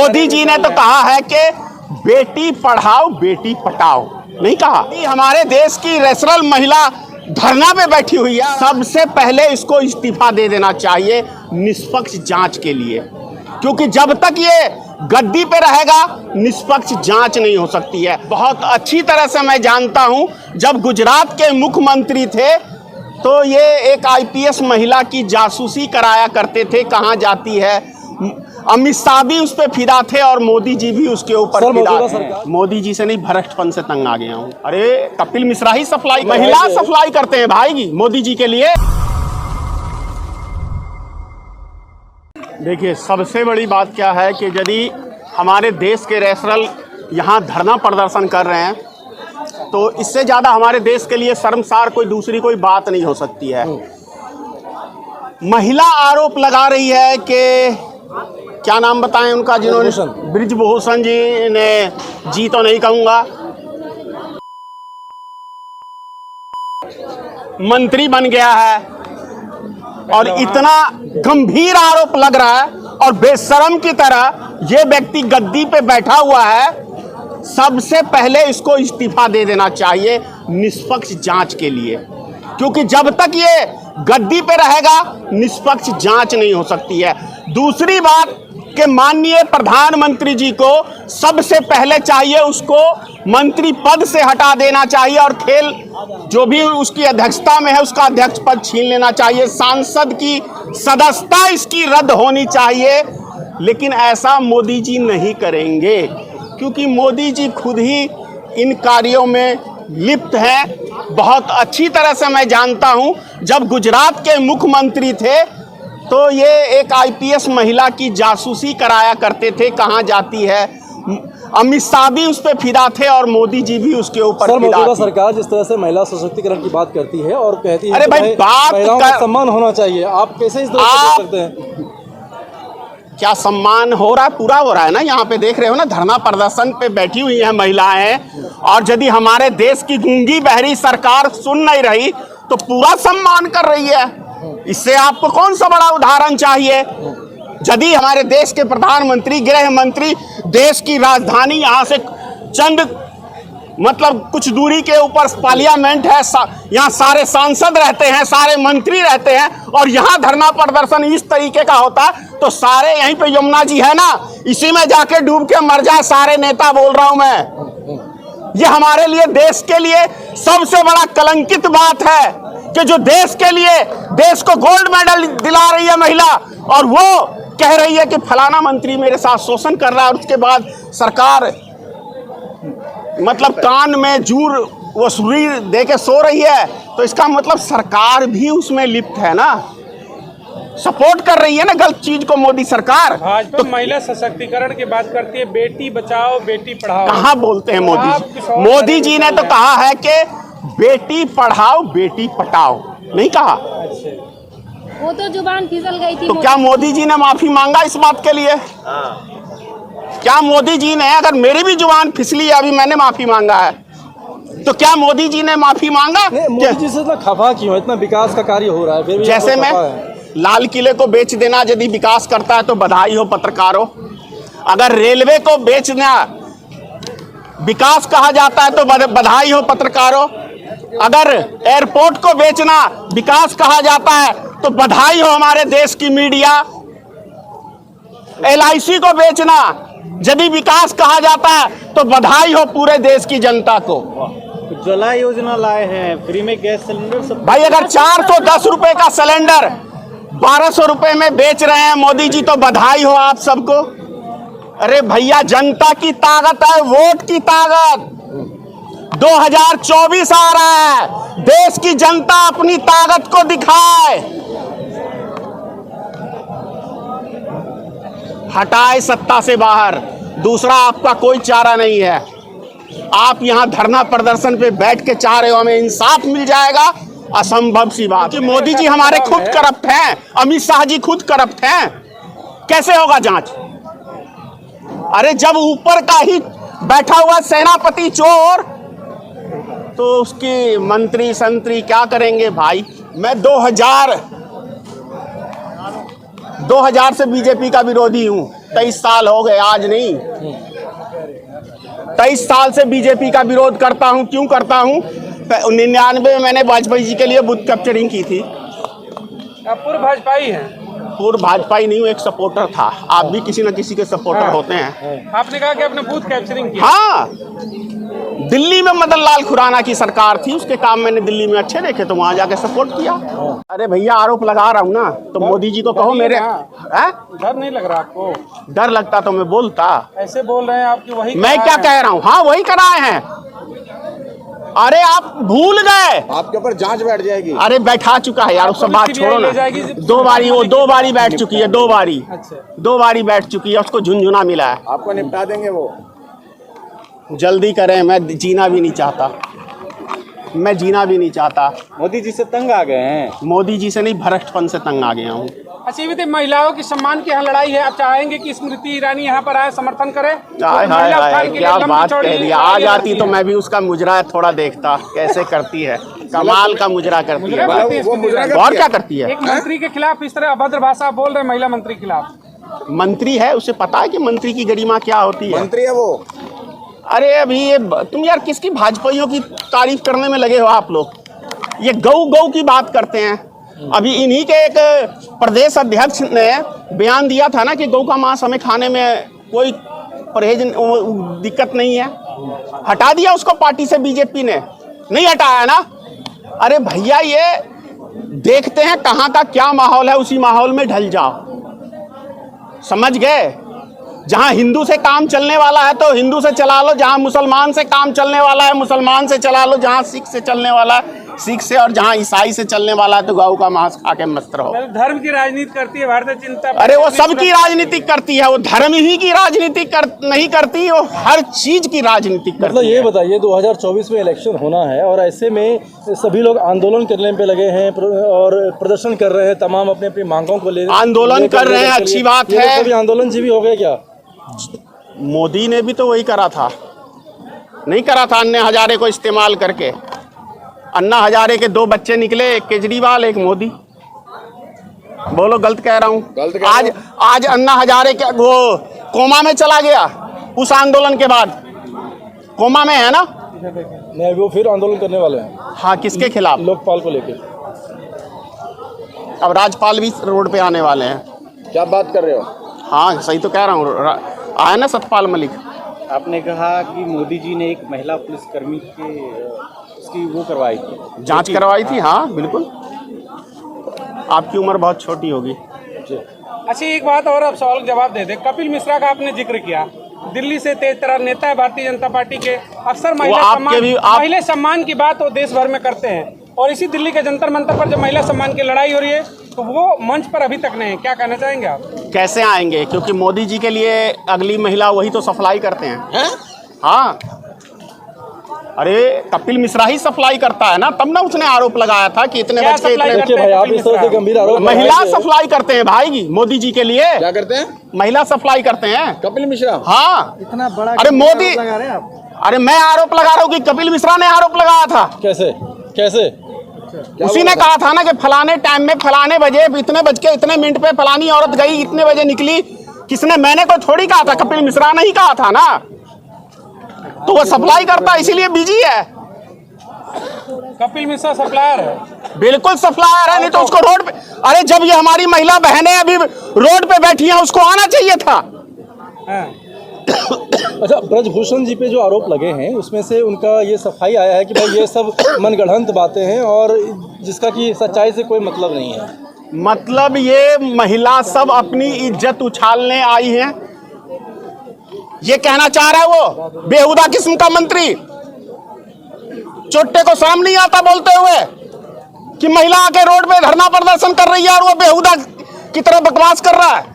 मोदी जी ने तो कहा है कि बेटी पढ़ाओ बेटी पटाओ, नहीं कहा। हमारे देश की रेसरल महिला धरना पे बैठी हुई है। सबसे पहले इसको इस्तीफा दे देना चाहिए निष्पक्ष जांच के लिए, क्योंकि जब तक ये गद्दी पे रहेगा निष्पक्ष जांच नहीं हो सकती है। बहुत अच्छी तरह से मैं जानता हूं, जब गुजरात के मुख्यमंत्री थे तो ये एक आईपीएस महिला की जासूसी कराया करते थे, कहां जाती है। अमित शाह भी उस पर फिदा थे और मोदी जी भी उसके ऊपर फिदा थे। मोदी जी से नहीं, भ्रष्टपन से तंग आ गया हूं। अरे कपिल मिश्रा ही सप्लाई, महिला सप्लाई करते हैं भाई मोदी जी के लिए। देखिए, सबसे बड़ी बात क्या है कि यदि हमारे देश के रेसरल यहाँ धरना प्रदर्शन कर रहे हैं तो इससे ज़्यादा हमारे देश के लिए शर्मसार कोई दूसरी कोई बात नहीं हो सकती है। महिला आरोप लगा रही है कि क्या नाम बताएं उनका, जिन्होंने ब्रिजभूषण जी ने, जी तो नहीं कहूँगा, मंत्री बन गया है और इतना गंभीर आरोप लग रहा है और बेशरम की तरह ये व्यक्ति गद्दी पे बैठा हुआ है। सबसे पहले इसको इस्तीफा दे देना चाहिए निष्पक्ष जांच के लिए, क्योंकि जब तक ये गद्दी पे रहेगा निष्पक्ष जांच नहीं हो सकती है। दूसरी बात कि माननीय प्रधानमंत्री जी को सबसे पहले चाहिए उसको मंत्री पद से हटा देना चाहिए और खेल जो भी उसकी अध्यक्षता में है उसका अध्यक्ष पद छीन लेना चाहिए। सांसद की सदस्यता इसकी रद्द होनी चाहिए, लेकिन ऐसा मोदी जी नहीं करेंगे, क्योंकि मोदी जी खुद ही इन कार्यों में लिप्त हैं। बहुत अच्छी तरह से मैं जानता हूं, जब गुजरात के मुख्यमंत्री थे तो ये एक आईपीएस महिला की जासूसी कराया करते थे, कहां जाती है। अमित शाह भी उस पर फिदा थे और मोदी जी भी उसके ऊपर फिदा थे। सरकार जिस तरह से महिला सशक्तिकरण की बात करती है और कहती है, अरे भाई, बात का सम्मान होना चाहिए, आप कैसे इस तरह से करते हैं? क्या सम्मान हो रहा है? पूरा हो रहा है ना। यहाँ पे देख रहे हो ना, धरना प्रदर्शन पे बैठी हुई हैं महिलाएं, और यदि हमारे देश की गूंगी बहरी सरकार सुन नहीं रही तो पूरा सम्मान कर रही है। इससे आपको कौन सा बड़ा उदाहरण चाहिए? यदि हमारे देश के प्रधानमंत्री, गृह मंत्री, देश की राजधानी यहाँ से चंद मतलब कुछ दूरी के ऊपर पार्लियामेंट है, यहाँ सारे सांसद रहते हैं, सारे मंत्री रहते हैं, और यहाँ धरना प्रदर्शन इस तरीके का होता है तो सारे यहीं पे यमुना जी है ना, इसी में जाके डूब के मर जाए सारे नेता, बोल रहा हूं मैं। ये हमारे लिए, देश के लिए सबसे बड़ा कलंकित बात है कि जो देश के लिए, देश को गोल्ड मेडल दिला रही है महिला, और वो कह रही है कि फलाना मंत्री मेरे साथ शोषण कर रहा है, और उसके बाद सरकार मतलब कान में जूर वसूली दे के सो रही है, तो इसका मतलब सरकार भी उसमें लिप्त है ना, सपोर्ट कर रही है ना गलत चीज को मोदी सरकार। तो महिला सशक्तिकरण की बात करती है, बेटी बचाओ बेटी पढ़ाओ, कहाँ बोलते हैं मोदी जी? मोदी जी ने तो कहा है कि बेटी पढ़ाओ बेटी पटाओ, नहीं कहा। वो तो जुबान फिसल गई थी। तो क्या मोदी जी ने माफी मांगा इस बात के लिए? क्या मोदी जी ने, अगर मेरी भी जुबान फिसली है, अभी मैंने माफी मांगा है, तो क्या मोदी जी ने माफी मांगा? मोदी जी से इतना खफा क्यों? इतना विकास का कार्य हो रहा है, फिर भी जैसे मैं लाल किले को बेच देना यदि विकास करता है तो बधाई हो पत्रकारों। अगर रेलवे को बेचना विकास कहा जाता है तो बधाई हो पत्रकारों। अगर एयरपोर्ट को बेचना विकास कहा जाता है तो बधाई हो हमारे देश की मीडिया। LIC को बेचना यदि विकास कहा जाता है तो बधाई हो पूरे देश की जनता को। उज्ज्वला योजना लाए हैं, फ्री में गैस सिलेंडर सब। भाई, अगर 410 रुपए का सिलेंडर 1200 रुपए में बेच रहे हैं मोदी जी तो बधाई हो आप सबको। अरे भैया, जनता की ताकत है, वोट की ताकत। 2024 आ रहा है, देश की जनता अपनी ताकत को दिखाए, हटाए सत्ता से बाहर। दूसरा आपका कोई चारा नहीं है। आप यहां धरना प्रदर्शन पे बैठ के चाह रहे हो हमें इंसाफ मिल जाएगा, असंभव सी बात। कि मोदी जी हमारे खुद करप्ट हैं, अमित शाह जी खुद करप्ट हैं, कैसे होगा जांच? अरे जब ऊपर का ही बैठा हुआ सेनापति चोर, तो उसकी मंत्री संतरी क्या करेंगे भाई? मैं 2000 से बीजेपी का विरोधी हूं। 23 साल हो गए, आज नहीं। 23 साल से बीजेपी का विरोध करता हूं। क्यों करता हूं? 99 में मैंने वाजपेयी जी के लिए बूथ कैप्चरिंग की थी। आप पूर्व भाजपाई हैं। पूर्व भाजपाई नहीं हूँ, एक सपोर्टर था। आप भी किसी न किसी के सपोर्टर होते हैं। आपने कहा कि आपने बूथ कैप्चरिंग की। हाँ, दिल्ली में मदन लाल खुराना की सरकार थी, उसके काम मैंने दिल्ली में अच्छे देखे तो वहां जाके सपोर्ट किया। अरे भैया, आरोप लगा रहा हूँ ना, तो मोदी जी को कहो मेरे हैं? डर नहीं लग रहा आपको? डर लगता तो मैं बोलता। ऐसे बोल रहे हैं आपकी वही मैं क्या कह रहा हूँ? हाँ, वही कराए हैं। अरे आप भूल गए, आपके ऊपर जांच बैठ जाएगी। अरे बैठा चुका है यार, उस सब बात छोड़ो ना। 2 बारी वो 2 बारी बैठ चुकी है, 2 बारी। अच्छा। 2 बारी बैठ चुकी है, उसको झुनझुना मिला है। आपको निपटा देंगे वो। जल्दी करें, मैं जीना भी नहीं चाहता। मैं जीना भी नहीं चाहता। मोदी जी से तंग आ गए हैं। मोदी जी से नहीं, भ्रष्टपन से तंग आ गया हूँ। अच्छा, ये महिलाओं की सम्मान की यहाँ लड़ाई है। आप चाहेंगे कि स्मृति ईरानी यहाँ पर आए, समर्थन करे? हाय हाय हाय, क्या बात कह दी। आ जाती तो मैं भी उसका मुजरा थोड़ा देखता, कैसे करती है। कमाल का मुजरा करती है। वो मुजरा और क्या करती है? एक मंत्री के खिलाफ इस तरह अभद्र भाषा बोल रहे, महिला मंत्री के खिलाफ। मंत्री है, उसे पता है कि मंत्री की गरिमा क्या होती है। मंत्री है वो। अरे अभी ये तुम यार किसकी भाजपाइयों की तारीफ करने में लगे हो आप लोग? ये गौ गौ की बात करते हैं। अभी इन्हीं के एक प्रदेश अध्यक्ष ने बयान दिया था ना कि गौ का मांस हमें खाने में कोई परहेज दिक्कत नहीं है। हटा दिया उसको पार्टी से बीजेपी ने, नहीं हटाया ना। अरे भैया, ये देखते हैं कहाँ का क्या माहौल है, उसी माहौल में ढल जाओ। समझ गए? जहां हिंदू से काम चलने वाला है तो हिंदू से चला लो, जहां मुसलमान से काम चलने वाला है मुसलमान से चला लो, जहां सिख से चलने वाला है सिख से, और जहां ईसाई से चलने वाला है तो गौ का मांस खा के मस्त रहो। धर्म की राजनीति करती है भारतीय जनता। अरे वो सबकी राजनीति करती है, वो धर्म ही की राजनीति नहीं करती, वो हर चीज की राजनीति करती है। मतलब ये बताइए, 2024 में इलेक्शन होना है और ऐसे में सभी लोग आंदोलन करने पे लगे हैं और प्रदर्शन कर रहे हैं, तमाम अपनी अपनी मांगों को ले आंदोलन कर रहे हैं, अच्छी बात है। सभी आंदोलन जीवी हो गए क्या? मोदी ने भी तो वही करा था, नहीं करा था? अन्ना हजारे को इस्तेमाल करके अन्ना हजारे के 2 बच्चे निकले, एक केजरीवाल एक मोदी। बोलो गलत कह रहा हूँ? आज अन्ना हजारे के वो कोमा में चला गया, उस आंदोलन के बाद कोमा में है ना। नहीं, वो फिर आंदोलन करने वाले हैं। हाँ, किसके खिलाफ? लोकपाल को लेकर। अब राज्यपाल भी रोड पे आने वाले हैं। क्या बात कर रहे हो? हाँ, सही तो कह रहा हूँ। आया ना सतपाल मलिक। आपने कहा कि मोदी जी ने एक महिला पुलिसकर्मी के उसकी वो करवाई थी, जांच करवाई थी। हाँ बिल्कुल। आपकी उम्र बहुत छोटी होगी। अच्छा, एक बात और आप सवाल जवाब दे दे। कपिल मिश्रा का आपने जिक्र किया, दिल्ली से तेज तर्रार नेता है भारतीय जनता पार्टी के। अक्सर महिला सम्मान की बात वो देश भर में करते हैं, और इसी दिल्ली के जंतर मंतर पर जब महिला सम्मान की लड़ाई हो रही है तो वो मंच पर अभी तक नहीं। क्या कहना चाहेंगे आप? कैसे आएंगे? क्योंकि मोदी जी के लिए अगली महिला वही तो सप्लाई करते हैं। हाँ, अरे कपिल मिश्रा ही सप्लाई करता है ना, तब ना उसने आरोप लगाया था कि इतने बच्चे महिला सप्लाई करते हैं भाई मोदी जी के लिए। क्या करते हैं? महिला सप्लाई करते हैं कपिल मिश्रा। हाँ, इतना बड़ा। अरे मोदी, अरे मैं आरोप लगा रहा हूँ कि कपिल मिश्रा ने आरोप लगाया था। कैसे कैसे? उसी ने कहा था ना कि फलाने टाइम में फलाने बजे इतने बज के इतने मिनट पे फलानी औरत गई, इतने बजे निकली। किसने? मैंने कोई थोड़ी कहा था, कपिल मिश्रा ने ही कहा था ना। तो वो सप्लाई करता है, इसीलिए बिजी है। कपिल मिश्रा सप्लायर है? बिल्कुल सप्लायर है, नहीं तो उसको रोड पे, अरे जब ये हमारी महिला बहनें अभी रोड पे बैठी हैं, उसको आना चाहिए था। अच्छा, ब्रजभूषण जी पे जो आरोप लगे हैं उसमें से उनका ये सफाई आया है कि भाई ये सब मनगढ़ंत बातें हैं और जिसका कि सच्चाई से कोई मतलब नहीं है। मतलब ये महिला सब अपनी इज्जत उछालने आई हैं, ये कहना चाह रहा है वो बेहुदा किस्म का मंत्री। चोट्टे को शर्म नहीं आता बोलते हुए कि महिला आके रोड पे धरना प्रदर्शन कर रही है और वो बेहुदा की तरह बकवास कर रहा है।